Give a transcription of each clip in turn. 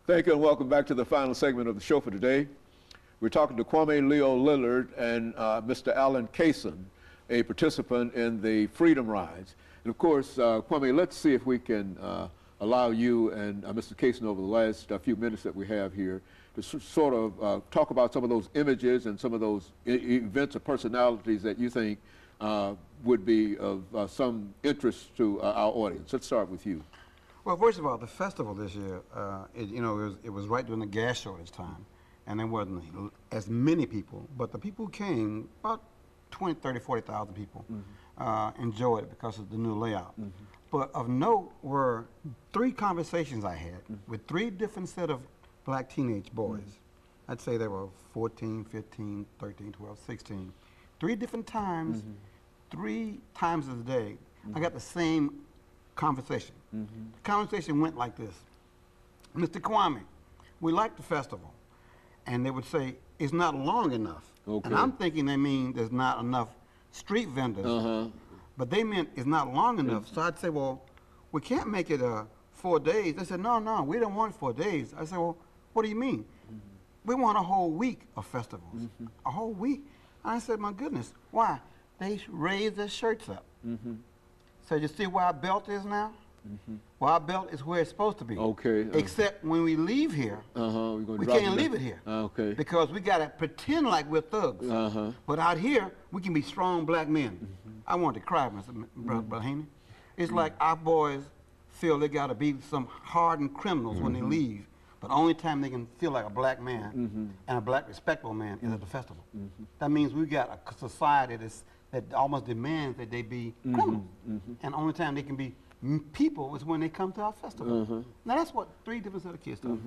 Thank you and welcome back to the final segment of the show for today. We're talking to Kwame Leo Lillard and Mr. Alan Kaysen, a participant in the Freedom Rides. And of course, Kwame, let's see if we can allow you and Mr. Kaysen over the last few minutes that we have here to sort of talk about some of those images and some of those events or personalities that you think would be of some interest to our audience. Let's start with you. Well, first of all, the festival this year, it was right during the gas shortage time, and there wasn't as many people, but the people who came, about 20, 30, 40,000 people, enjoyed it because of the new layout. But of note were 3 conversations I had with 3 different set of black teenage boys. I'd say they were 14, 15, 13, 12, 16. 3 different times, 3 times a day, I got the same conversation. The conversation went like this: Mr. Kwame, we like the festival. And they would say, it's not long enough. Okay. And I'm thinking they mean there's not enough street vendors. But they meant it's not long enough. So I'd say, well, we can't make it 4 days. They said, no, no, we don't want 4 days. I said, well, what do you mean? We want a whole week of festivals. A whole week? I said, my goodness, why? They raised their shirts up. So you see where our belt is now? Well, our belt is where it's supposed to be. Okay. Except when we leave here, we can't leave it here. Okay. Because we got to pretend like we're thugs. But out here, we can be strong black men. I want to cry, Mr. Brother Haney. It's like our boys feel they got to be some hardened criminals when they leave. But the only time they can feel like a black man and a black respectable man is at the festival. That means we got a society that almost demands that they be criminals. And the only time they can be people is when they come to our festival. Now that's what 3 different set of kids do.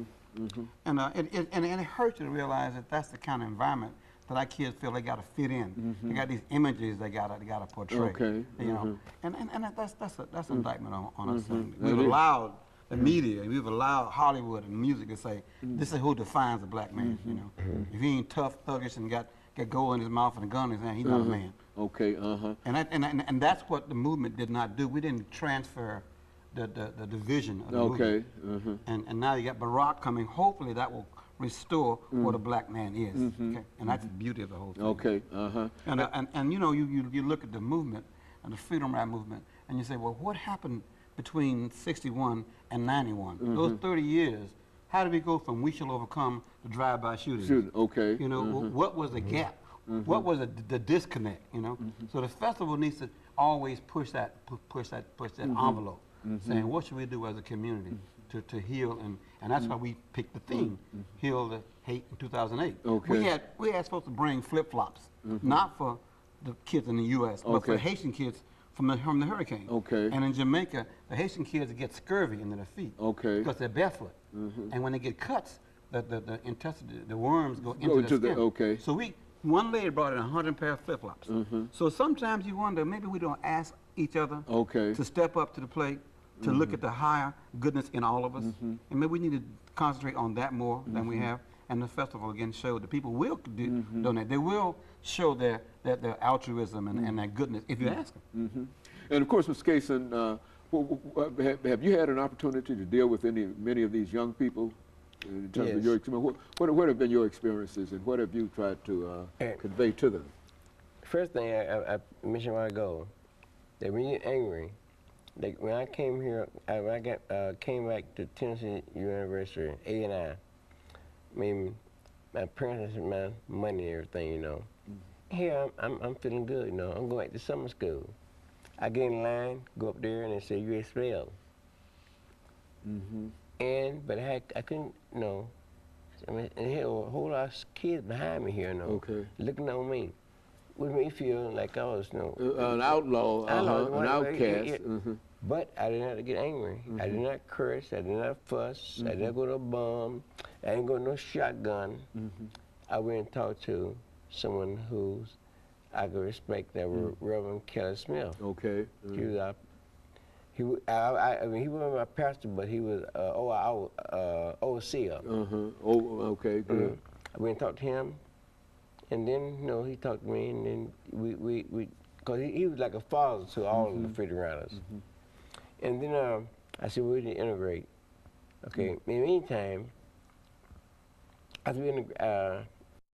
And it hurts you to realize that that's the kind of environment that our kids feel they got to fit in. They got these images they got to portray. You know, and that's an indictment on us. We've allowed the media, we've allowed Hollywood and music to say this is who defines a black man. You know, if he ain't tough, thuggish, and got gold in his mouth and a gun in his hand, he's not a man. Okay. And that's what the movement did not do. We didn't transfer the division of the movement. And now you got Barack coming. Hopefully that will restore what a black man is. Okay? And that's the beauty of the whole thing. Okay. And you know, you look at the movement and the Freedom Ride movement, and you say, well, what happened between 61 and 91? Those 30 years. How did we go from we shall overcome to drive-by shootings? Okay. You know, what was the gap? What was the disconnect? You know, so the festival needs to always push that envelope, saying what should we do as a community to heal, and that's why we picked the theme, heal the hate in 2008. Okay. We had supposed to bring flip-flops, not for the kids in the U.S., but for the Haitian kids from the hurricane. Okay. And in Jamaica, the Haitian kids get scurvy into their feet. Okay. Because they're barefoot. And when they get cuts, the worms go into their skin. So one lady brought in 100 pair of flip-flops. So sometimes you wonder, maybe we don't ask each other to step up to the plate, to look at the higher goodness in all of us. And maybe we need to concentrate on that more than we have. And the festival again showed that people will donate. They will show their altruism and their goodness if you ask them. And of course, Mr. Kaysen, have you had an opportunity to deal with many of these young people in terms of your experience? What have been your experiences, and what have you tried to convey to them? First thing I mentioned a while ago, that when you're angry, like when I came here, when I came back to Tennessee University in '89, I mean, my parents had my money and everything, you know. Here I'm feeling good, you know. I'm going back to summer school. I get in line, go up there, and they say you expelled. But I couldn't, you know. I mean, and here were a whole lot of kids behind me here, you know, looking on me. Would make me feel like I was, you know, an outlaw, an outcast. But I did not get angry. I did not curse. I did not fuss. I didn't go to a bomb. I didn't go to no shotgun. I went and talked to someone who's I could respect, that Reverend Kelly Smith. Okay. He was I mean, he wasn't my pastor, but he was overseer. Okay, good. I went and talked to him, and then, you know, he talked to me, and then we because he was like a father to all of the Freedom Riders. And then I said, we need to integrate. Okay, in the meantime, I was in the